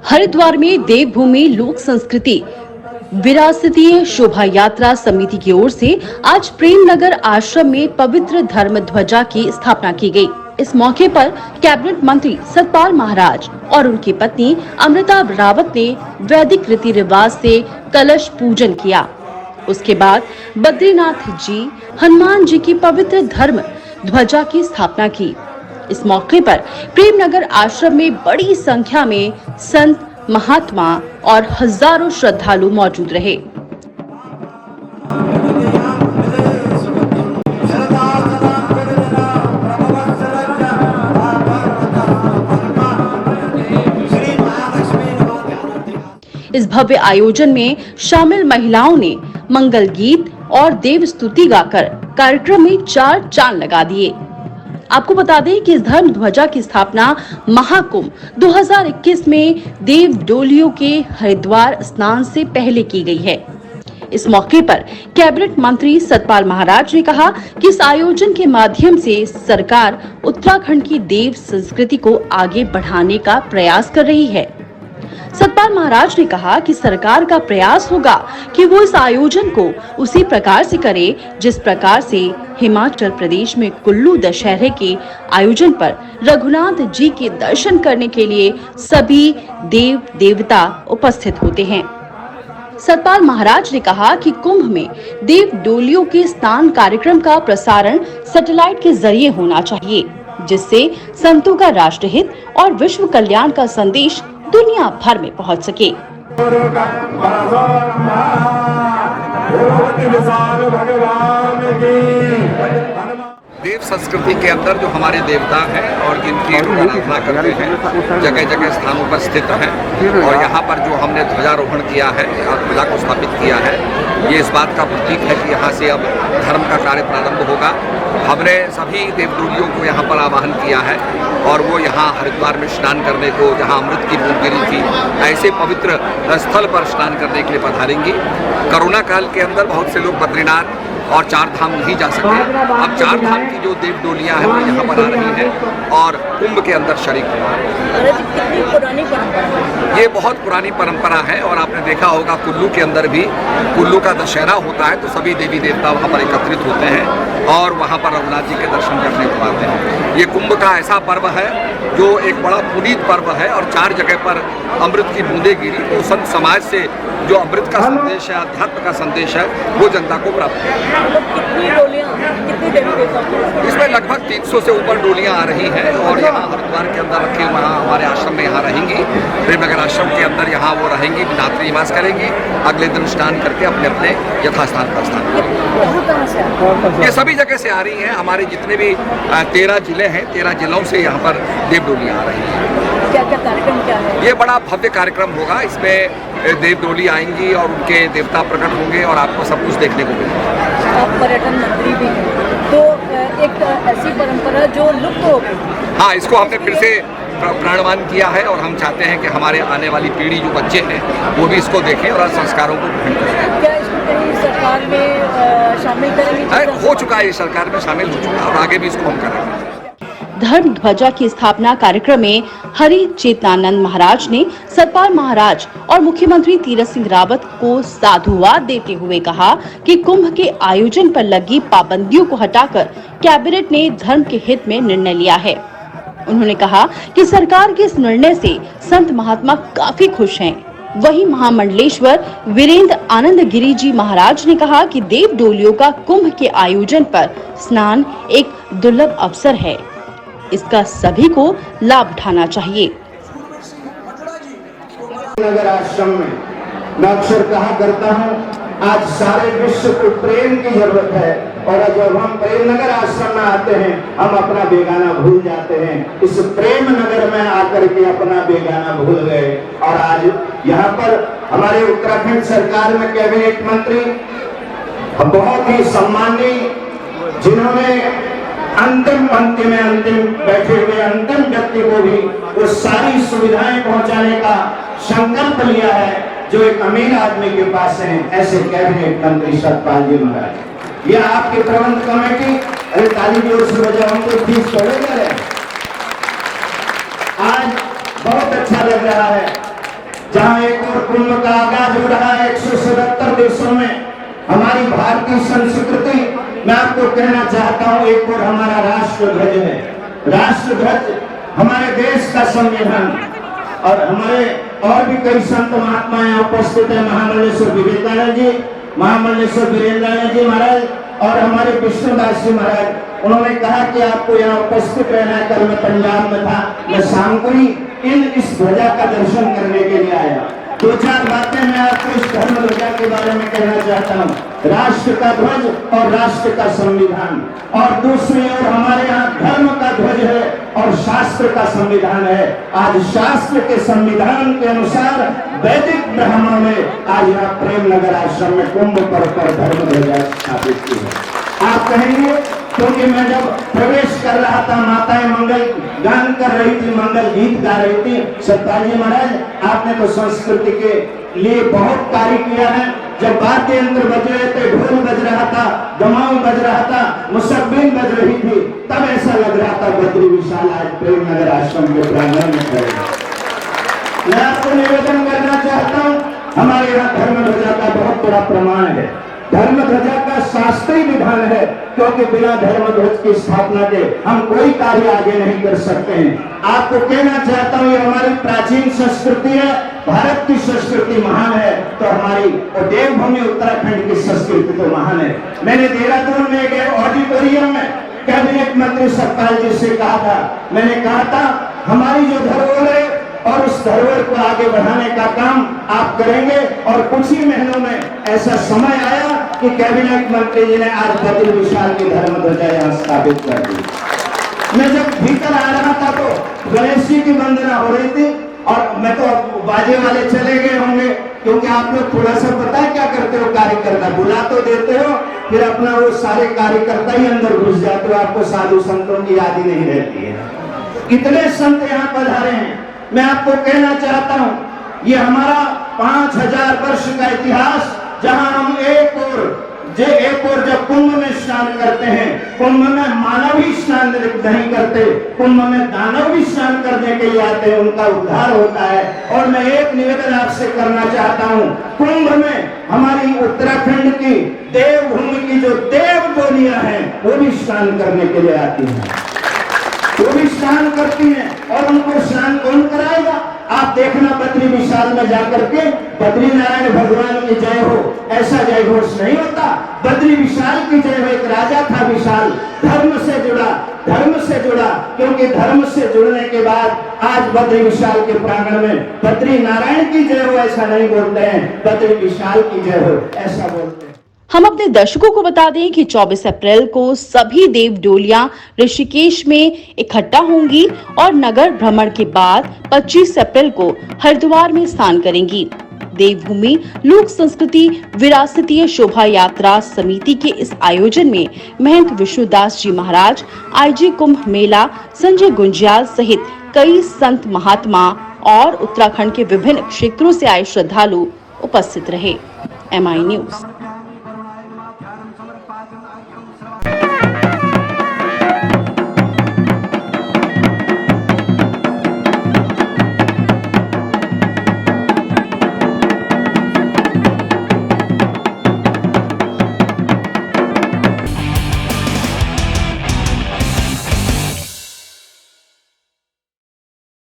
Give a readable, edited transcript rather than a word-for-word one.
हरिद्वार में देवभूमि लोक संस्कृति विरासतीय शोभा यात्रा समिति की ओर से आज प्रेमनगर आश्रम में पवित्र धर्म ध्वजा की स्थापना की गई। इस मौके पर कैबिनेट मंत्री सतपाल महाराज और उनकी पत्नी अमृता रावत ने वैदिक रीति रिवाज से कलश पूजन किया। उसके बाद बद्रीनाथ जी, हनुमान जी की पवित्र धर्म ध्वजा की स्थापना की। इस मौके पर प्रेमनगर आश्रम में बड़ी संख्या में संत, महात्मा और हजारों श्रद्धालु मौजूद रहे। इस भव्य आयोजन में शामिल महिलाओं ने मंगल गीत और देव स्तुति गाकर कार्यक्रम में चार चांद लगा दिए। आपको बता दें कि इस धर्म ध्वजा की स्थापना महाकुंभ 2021 में देव डोलियों के हरिद्वार स्नान से पहले की गई है। इस मौके पर कैबिनेट मंत्री सतपाल महाराज ने कहा कि इस आयोजन के माध्यम से सरकार उत्तराखंड की देव संस्कृति को आगे बढ़ाने का प्रयास कर रही है। सतपाल महाराज ने कहा कि सरकार का प्रयास होगा कि वो इस आयोजन को उसी प्रकार से करे जिस प्रकार से हिमाचल प्रदेश में कुल्लू दशहरे के आयोजन पर रघुनाथ जी के दर्शन करने के लिए सभी देव देवता उपस्थित होते हैं। सतपाल महाराज ने कहा कि कुंभ में देव डोलियों के स्नान कार्यक्रम का प्रसारण सैटेलाइट के जरिए होना चाहिए, जिससे संतों का राष्ट्रहित और विश्व कल्याण का संदेश दुनिया भर में पहुंच सके। देव संस्कृति के अंदर जो हमारे देवता हैं और जिनकी लोग आराधना करते हैं, जगह जगह स्थानों पर स्थित हैं और यहाँ पर जो हमने ध्वजारोहण किया है और ध्वजा को स्थापित किया है, ये इस बात का प्रतीक है कि यहाँ से अब धर्म का कार्य प्रारंभ होगा। हमने सभी देवडोलियों को यहाँ पर आवाहन किया है और वो यहाँ हरिद्वार में स्नान करने को, जहाँ अमृत की बूंद गिरी थी, ऐसे पवित्र स्थल पर स्नान करने के लिए पधारेंगी। कोरोना काल के अंदर बहुत से लोग बद्रीनाथ और चार धाम नहीं जा सके। अब चार धाम की जो देव डोलियाँ हैं वो यहाँ पर आ रही हैं और कुंभ के अंदर शरीक हुआ। कितनी पुरानी परंपरा? ये बहुत पुरानी परंपरा है और आपने देखा होगा कुल्लू के अंदर भी कुल्लू का दशहरा होता है तो सभी देवी देवता वहाँ पर एकत्रित होते हैं और वहाँ पर रघुनाथ जी के दर्शन करने को आते हैं। ये कुंभ का ऐसा पर्व है जो एक बड़ा पुनीत पर्व है और चार जगह पर अमृत की बूंदें गिरी तो संत समाज से जो अमृत का संदेश है, अध्यात्म का संदेश है, वो जनता को प्राप्त है। कितनी डोलियां, कितनी देवी देवता? इसमें लगभग 300 से ऊपर डोलियां आ रही हैं और यहाँ हरिद्वार के अंदर रखी वहाँ हमारे आश्रम में यहाँ रहेंगी। प्रेमनगर आश्रम के अंदर यहाँ वो रहेंगी, रात्रि निवास करेंगी, अगले दिन स्नान करके अपने अपने यथास्थान पर स्थान। ये सभी जगह से आ रही हैं। हमारे जितने भी 13 जिले हैं, 13 जिलों से यहाँ पर देव डोलियां आ रही हैं। क्या क्या कार्यक्रम क्या है? ये बड़ा भव्य कार्यक्रम होगा। इसमें देव डोली आएंगी और उनके देवता प्रकट होंगे और आपको सब कुछ देखने को मिलेगा। आप पर्यटन मंत्री भी हैं, तो एक ऐसी परंपरा जो लुप्त हो गई। हाँ, इसको हमने फिर से प्राणवान किया है और हम चाहते हैं कि हमारे आने वाली पीढ़ी जो बच्चे हैं वो भी इसको देखें और संस्कारों को ग्रहण करें। क्या इसको कहीं सरकार में शामिल करेंगे? हो चुका है, सरकार में शामिल हो चुका है और आगे भी इसको हम करेंगे। धर्म ध्वजा की स्थापना कार्यक्रम में हरि चेतनानंद महाराज ने सतपाल महाराज और मुख्यमंत्री तीरथ सिंह रावत को साधुवाद देते हुए कहा कि कुंभ के आयोजन पर लगी पाबंदियों को हटाकर कैबिनेट ने धर्म के हित में निर्णय लिया है। उन्होंने कहा कि सरकार के इस निर्णय से संत महात्मा काफी खुश हैं। वहीं महामंडलेश्वर वीरेंद्र आनंद गिरी जी महाराज ने कहा कि देव डोलियों का कुंभ के आयोजन पर स्नान एक दुर्लभ अवसर है, इसका सभी को लाभ उठाना चाहिए। नगर आश्रम में मैं अक्सर कहा करता हूँ, आज सारे विश्व को प्रेम की जरूरत है और जब हम प्रेम नगर आश्रम में आते हैं हम अपना बेगाना भूल जाते हैं। इस प्रेम नगर में आकर के अपना बेगाना भूल गए और आज यहाँ पर हमारे उत्तराखंड सरकार में कैबिनेट मंत्री बहुत ही सम्मानीय, जिन्होंने अंतिम पंक्ति में अंतिम बैठे हुए अंतिम व्यक्ति को भी वो सारी सुविधाएं पहुंचाने का संकल्प लिया है जो एक अमीर आदमी के पास है। ऐसे कैबिनेट मंत्री सतपाल जी महाराज, ये आपकी प्रबंध कमेटी, अरे ताली जोर से बजाओ, हमको फीस थोड़े ले रहे। आज बहुत अच्छा लग रहा है जहां एक और कुंभ का आगाज हो रहा है 177 देशों में। हमारी भारतीय संस्कृति, मैं आपको कहना चाहता हूं, एक और हमारा राष्ट्रध्वज है। राष्ट्रध्वज हमारे देश का संविधान, और हमारे और भी कई संत महात्मा यहाँ उपस्थित है, महामंडलेश्वर विवेकानंद जी, महामंडलेश्वर वीरेंद्रानंद जी महाराज और हमारे विष्णुदास जी महाराज। उन्होंने कहा कि आपको यहाँ उपस्थित रहना है। कल मैं पंजाब में था, मैं शाम को ही इस ध्वजा का दर्शन करने के लिए आया। दो चार बातें मैं आपको इस धर्म ध्वजा के बारे में कहना चाहता हूँ। राष्ट्र का ध्वज और राष्ट्र का संविधान, और दूसरी ओर हमारे यहाँ धर्म का ध्वज है और शास्त्र का संविधान है। आज शास्त्र के संविधान के अनुसार वैदिक ब्राह्मणों ने आज यहाँ प्रेम नगर आश्रम में कुंभ पर धर्म ध्वजा स्थापित की है। आप कहेंगे, क्योंकि मैं जब प्रवेश कर रहा था, माताएं मंगल गान कर रही थी, मंगल गीत गा रही थी। सतपाल जी महाराज, आपने तो संस्कृति के लिए बहुत कार्य किया है। जब वाद्य यंत्र बज रहे थे, ढोल बज रहा था, गमाऊ बज रहा था, मुसब्बिन बज रही थी, तब ऐसा लग रहा था बद्री विशाल आज प्रेम नगर आश्रम के प्रांगण में खड़े। मैं आपको निवेदन करना चाहता हूँ, हमारे यहाँ धर्म ध्वजा का बहुत बड़ा प्रमाण है। धर्म ध्वजा का शास्त्रीय विधान है, क्योंकि बिना धर्म ध्वज की स्थापना के हम कोई कार्य आगे नहीं कर सकते हैं। आपको कहना चाहता हूँ, ये हमारी प्राचीन संस्कृति है। भारत की संस्कृति महान है तो हमारी देवभूमि उत्तराखंड की संस्कृति तो महान है। मैंने देहरादून में एक ऑडिटोरियम में कैबिनेट मंत्री सतपाल जी से कहा था, मैंने कहा था हमारी जो धरोहर है और उस धरोहर को आगे बढ़ाने का काम आप करेंगे। और कुछ ही महीनों में ऐसा समय आया कि कैबिनेट मंत्री जी ने आज बद्री विशाल की धर्म ध्वजा यहाँ स्थापित कर दी। मैं जब भीतर आ रहा था तो गणेश जी की वंदना हो रही थी, और मैं तो बाजे वाले चले गए होंगे, क्योंकि आप लोग थोड़ा सा पता है क्या करते हो, कार्यकर्ता बुला तो देते हो, फिर अपना वो सारे कार्यकर्ता ही अंदर घुस जाते हो, आपको साधु संतों की याद ही नहीं रहती है। कितने संत यहाँ पधारे हैं। मैं आपको कहना चाहता हूँ, ये हमारा 5000 वर्ष का इतिहास, जहाँ हम एक और जब कुंभ में स्नान करते हैं, कुंभ में मानव ही स्नान नहीं करते, कुंभ में दानव भी स्नान करने के लिए आते हैं, उनका उद्धार होता है। और मैं एक निवेदन आपसे करना चाहता हूँ, कुंभ में हमारी उत्तराखंड की देवभूमि की जो देव डोलियां हैं, वो भी स्नान करने के लिए आती हैं, वो भी स्नान करती हैं। और उनको स्नान कौन कराएगा? आप देखना बद्री विशाल में जाकर के, बद्री नारायण भगवान की जय हो, ऐसा जय घोष नहीं होता। बद्री विशाल की जय हो। एक राजा था विशाल, धर्म से जुड़ा, क्योंकि धर्म से जुड़ने के बाद आज बद्री विशाल के प्रांगण में बद्री नारायण की जय हो ऐसा नहीं बोलते हैं, बद्री विशाल की जय हो ऐसा बोलते हैं। हम अपने दर्शकों को बता दें कि 24 अप्रैल को सभी देव डोलियां ऋषिकेश में इकट्ठा होंगी और नगर भ्रमण के बाद 25 अप्रैल को हरिद्वार में स्नान करेंगी। देवभूमि लोक संस्कृति विरासतीय शोभा यात्रा समिति के इस आयोजन में महंत विष्णुदास जी महाराज, आईजी कुंभ मेला, संजय गुंजियाल सहित कई संत महात्मा और उत्तराखंड के विभिन्न क्षेत्रों से आए श्रद्धालु उपस्थित रहे। MI news.